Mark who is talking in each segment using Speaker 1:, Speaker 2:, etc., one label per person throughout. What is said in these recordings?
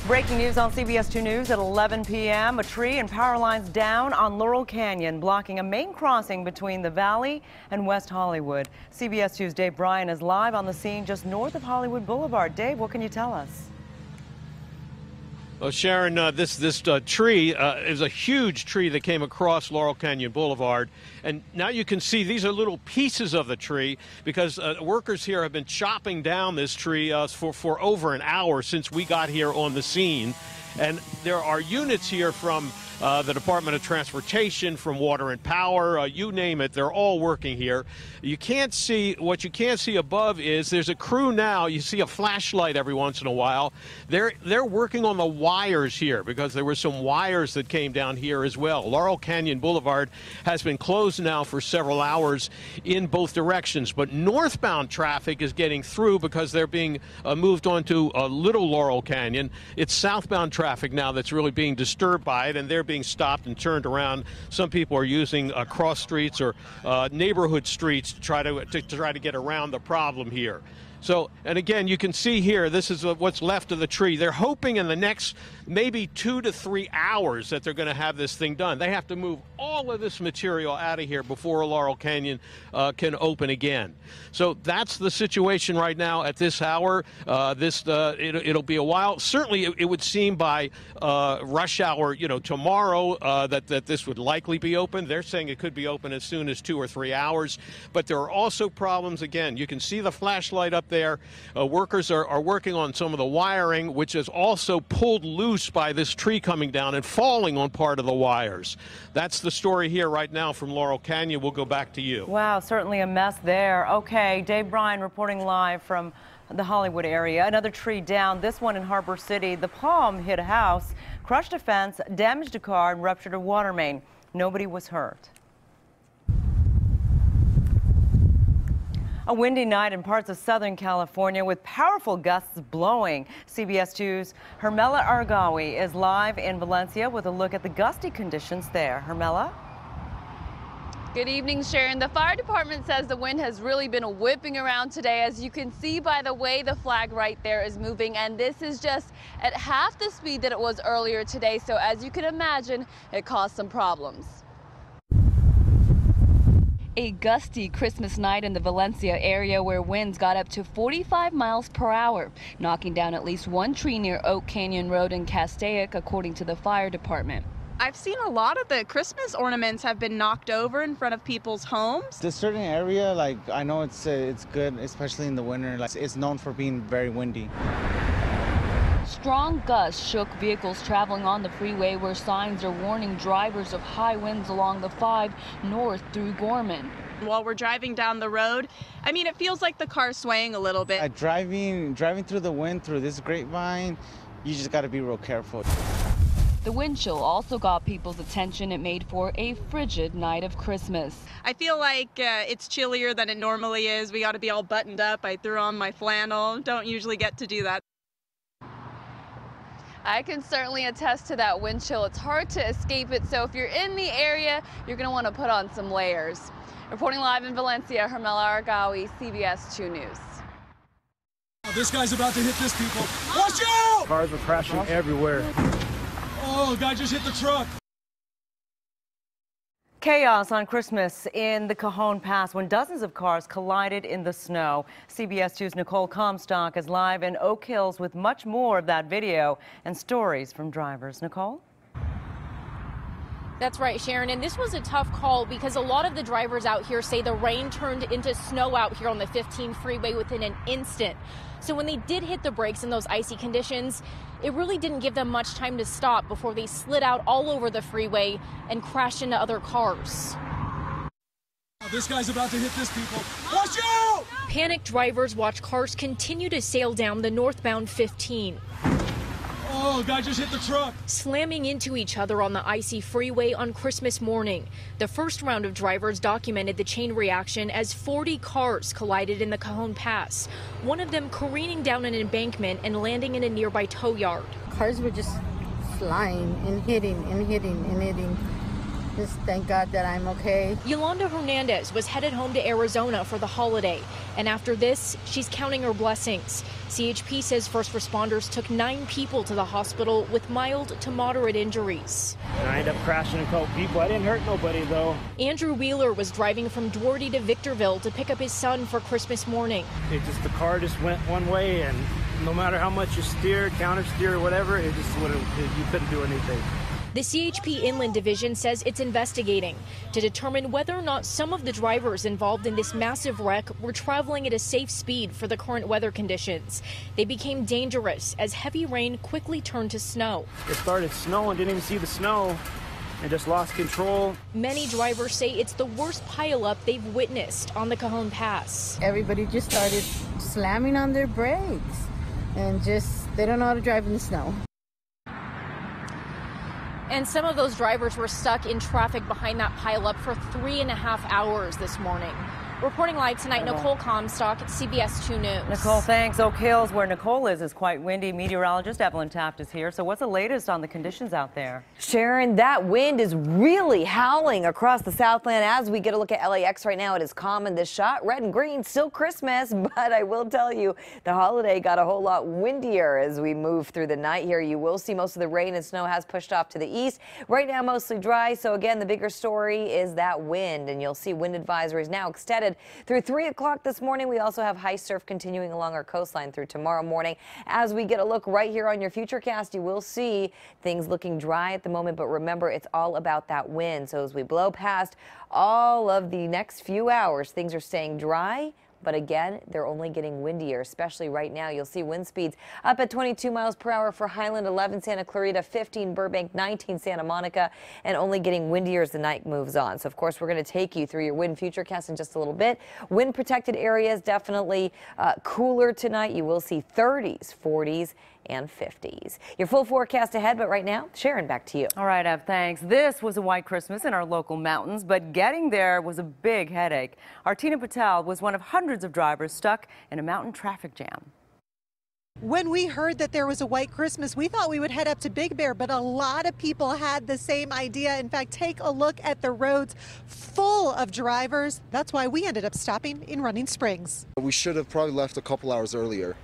Speaker 1: Breaking news on CBS 2 News at 11 p.m. A tree and power lines down on Laurel Canyon, blocking a main crossing between the Valley and West Hollywood. CBS 2's Dave Bryan is live on the scene just north of Hollywood Boulevard. Dave, what can you tell us?
Speaker 2: Well, Sharon, this tree is a huge tree that came across Laurel Canyon Boulevard. And now you can see these are little pieces of the tree because workers here have been chopping down this tree for over an hour since we got here on the scene. And there are units here from the Department of Transportation, from Water and Power, you name it, they're all working here. You can't see, what you can't see above is there's a crew now, you see a flashlight every once in a while. They're working on the wires here because there were some wires that came down here as well. Laurel Canyon Boulevard has been closed now for several hours in both directions, but northbound traffic is getting through because they're being moved onto Little Laurel Canyon. It's southbound traffic now that's really being disturbed by it, and they're being stopped and turned around. Some people are using cross streets or neighborhood streets to try to get around the problem here. So, and again, you can see here, this is what's left of the tree. They're hoping in the next maybe 2 to 3 hours that they're going to have this thing done. They have to move all of this material out of here before Laurel Canyon can open again. So that's the situation right now at this hour. It'll be a while. Certainly, it would seem by rush hour, tomorrow that this would likely be open. They're saying it could be open as soon as 2 or 3 hours. But there are also problems. Again, you can see the flashlight up there. Workers are working on some of the wiring, which is also pulled loose by this tree coming down and falling on part of the wires. That's the story here right now from Laurel Canyon. We'll go back to you.
Speaker 1: Wow, certainly a mess there. Okay, Dave Bryan reporting live from the Hollywood area. Another tree down, this one in Harbor City. The palm hit a house, crushed a fence, damaged a car, and ruptured a water main. Nobody was hurt. A windy night in parts of Southern California with powerful gusts blowing. CBS 2's Hermela Argawi is live in Valencia with a look at the gusty conditions there. Hermela?
Speaker 3: Good evening, Sharon. The fire department says the wind has really been whipping around today. As you can see by the way the flag right there is moving, and this is just at half the speed that it was earlier today. So as you can imagine, it caused some problems. A gusty Christmas night in the Valencia area where winds got up to 45 miles per hour, knocking down at least one tree near Oak Canyon Road in Castaic, according to the fire department.
Speaker 4: I've seen a lot of the Christmas ornaments have been knocked over in front of people's homes.
Speaker 5: This certain area, I know it's good, especially in the winter. It's known for being very windy.
Speaker 3: Strong gusts shook vehicles traveling on the freeway where signs are warning drivers of high winds along the 5 north through Gorman.
Speaker 4: While we're driving down the road, it feels like the car's swaying a little bit.
Speaker 5: Driving through the wind through this grapevine, you just got to be real careful.
Speaker 3: The wind chill also got people's attention. It made for a frigid night of Christmas.
Speaker 4: I feel like it's chillier than it normally is. We got to be all buttoned up. I threw on my flannel. Don't usually get to do that. I can certainly attest to that wind chill. It's hard to escape it, so if you're in the area, you're going to want to put on some layers. Reporting live in Valencia, Hermela Argawi, CBS 2 News.
Speaker 6: This guy's about to hit this, people. Watch out!
Speaker 7: Cars are crashing everywhere.
Speaker 6: Oh, guy just hit the truck.
Speaker 1: Chaos on Christmas in the Cajon Pass when dozens of cars collided in the snow. CBS 2's Nicole Comstock is live in Oak Hills with much more of that video and stories from drivers. Nicole?
Speaker 8: That's right, Sharon, and this was a tough call because a lot of the drivers out here say the rain turned into snow out here on the 15 freeway within an instant. So when they did hit the brakes in those icy conditions, it really didn't give them much time to stop before they slid out all over the freeway and crashed into other cars.
Speaker 6: This guy's about to hit this, people. Watch out!
Speaker 8: Panicked drivers watch cars continue to sail down the northbound 15.
Speaker 6: Oh, guy just hit the truck.
Speaker 8: Slamming into each other on the icy freeway on Christmas morning. The first round of drivers documented the chain reaction as 40 cars collided in the Cajon Pass, one of them careening down an embankment and landing in a nearby tow yard.
Speaker 9: Cars were just flying and hitting and hitting and hitting.
Speaker 7: Just thank God that I'm okay.
Speaker 8: Yolanda Hernandez was headed home to Arizona for the holiday, and after this, she's counting her blessings. CHP says first responders took 9 people to the hospital with mild to moderate injuries.
Speaker 9: And I ended up crashing a couple people. I didn't hurt nobody, though.
Speaker 8: Andrew Wheeler was driving from Doherty to Victorville to pick up his son for Christmas morning.
Speaker 9: The car just went one way, and no matter how much you steered, counter steer, or whatever, you couldn't do anything.
Speaker 8: The CHP Inland Division says it's investigating to determine whether or not some of the drivers involved in this massive wreck were traveling at a safe speed for the current weather conditions. They became dangerous as heavy rain quickly turned to snow.
Speaker 9: It started snowing, didn't even see the snow, and just lost control.
Speaker 8: Many drivers say it's the worst pileup they've witnessed on the Cajon Pass.
Speaker 7: Everybody just started slamming on their brakes and they don't know how to drive in the snow.
Speaker 8: And some of those drivers were stuck in traffic behind that pileup for 3.5 hours this morning. Reporting live tonight, Nicole Comstock, CBS 2 News.
Speaker 1: Nicole, thanks. Oak Hills, where Nicole is quite windy. Meteorologist Evelyn Taft is here. So what's the latest on the conditions out there?
Speaker 10: Sharon, that wind is really howling across the Southland. As we get a look at LAX right now, it is calm in this shot. Red and green, still Christmas, but I will tell you, the holiday got a whole lot windier as we move through the night here. You will see most of the rain and snow has pushed off to the east. Right now, mostly dry. So again, the bigger story is that wind, and you'll see wind advisories now extended through 3 o'clock this morning. We also have high surf continuing along our coastline through tomorrow morning. As we get a look right here on your Futurecast, you will see things looking dry at the moment, but remember, it's all about that wind. So as we blow past all of the next few hours, things are staying dry. But again, they're only getting windier, especially right now. You'll see wind speeds up at 22 miles per hour for Highland, 11 Santa Clarita, 15 Burbank, 19 Santa Monica, and only getting windier as the night moves on. So, of course, we're going to take you through your wind futurecast in just a little bit. Wind protected areas definitely cooler tonight. You will see 30s, 40s, and 50s. Your full forecast ahead, but right now, Sharon, back to you.
Speaker 1: All right, Ev, thanks. This was a white Christmas in our local mountains, but getting there was a big headache. Our Tina Patel was one of hundreds of drivers stuck in a mountain traffic jam.
Speaker 11: When we heard that there was a white Christmas, we thought we would head up to Big Bear, but a lot of people had the same idea. In fact, take a look at the roads full of drivers. That's why we ended up stopping in Running Springs.
Speaker 12: We should have probably left a couple hours earlier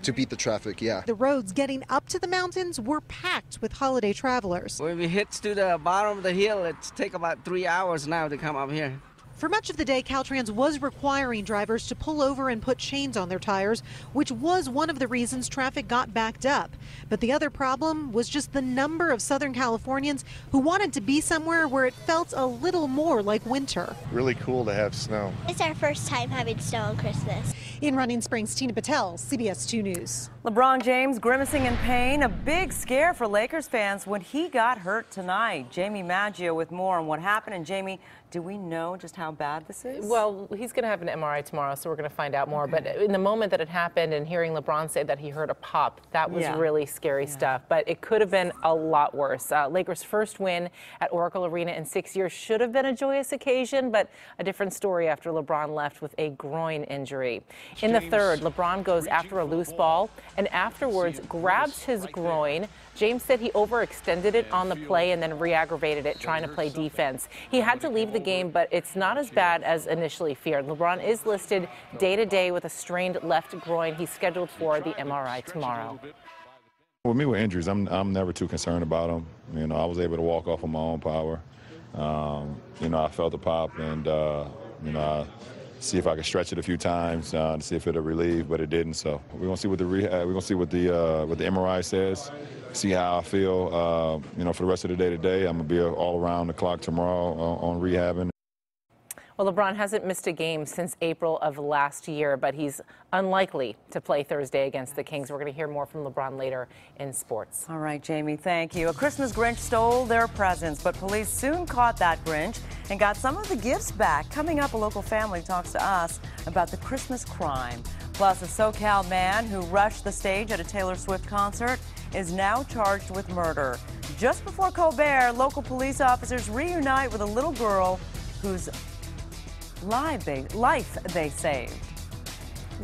Speaker 12: to beat the traffic, yeah.
Speaker 11: The roads getting up to the mountains were packed with holiday travelers.
Speaker 13: When we hit to the bottom of the hill, it takes about 3 hours now to come up here.
Speaker 11: For much of the day, Caltrans was requiring drivers to pull over and put chains on their tires, which was one of the reasons traffic got backed up. But the other problem was just the number of Southern Californians who wanted to be somewhere where it felt a little more like winter.
Speaker 14: Really cool to have snow.
Speaker 15: It's our first time having snow on Christmas.
Speaker 11: In Running Springs, Tina Patel, CBS 2 News.
Speaker 1: LeBron James grimacing in pain. A big scare for Lakers fans when he got hurt tonight. Jamie Maggio with more on what happened. And Jamie, do we know just how bad this is?
Speaker 16: Well, he's going to have an MRI tomorrow, so we're going to find out more. Okay. But in the moment that it happened and hearing LeBron say that he heard a pop, that was really scary stuff. But it could have been a lot worse. Lakers' first win at Oracle Arena in 6 years should have been a joyous occasion, but a different story after LeBron left with a groin injury. In the third, LeBron goes after a loose ball and afterwards grabs his groin. James said he overextended it on the play and then re-aggravated it trying to play defense. He had to leave the game, but it's not as bad as initially feared. LeBron is listed day-to-day with a strained left groin. He's scheduled for the MRI tomorrow.
Speaker 14: With me with injuries, I'm never too concerned about them. You know, I was able to walk off on my own power. You know, I felt the pop, and you know, I see if I could stretch it a few times to see if it'll relieve, but it didn't. So we're gonna see what the MRI says. See how I feel, you know, for the rest of the day today. I'm going to be all around the clock tomorrow on rehabbing.
Speaker 16: Well, LeBron hasn't missed a game since April of last year, but he's unlikely to play Thursday against the Kings. We're going to hear more from LeBron later in sports.
Speaker 1: All right, Jamie, thank you. A Christmas Grinch stole their presents, but police soon caught that Grinch and got some of the gifts back. Coming up, a local family talks to us about the Christmas crime. Plus, a SoCal man who rushed the stage at a Taylor Swift concert is now charged with murder. Just before Colbert, local police officers reunite with a little girl whose life they saved.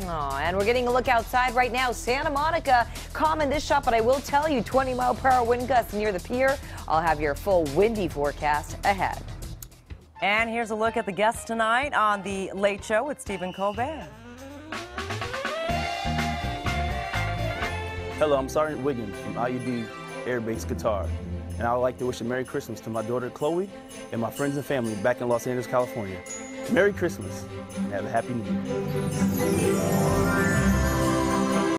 Speaker 10: Oh, and we're getting a look outside right now. Santa Monica, calm in this shot, but I will tell you 20-mile-per-hour wind gusts near the pier. I'll have your full windy forecast ahead.
Speaker 1: And here's a look at the guests tonight on The Late Show with Stephen Colbert.
Speaker 17: Hello, I'm Sergeant Wiggins from IUD Air Base, Qatar. And I would like to wish a Merry Christmas to my daughter Chloe and my friends and family back in Los Angeles, California. Merry Christmas and have a Happy New Year.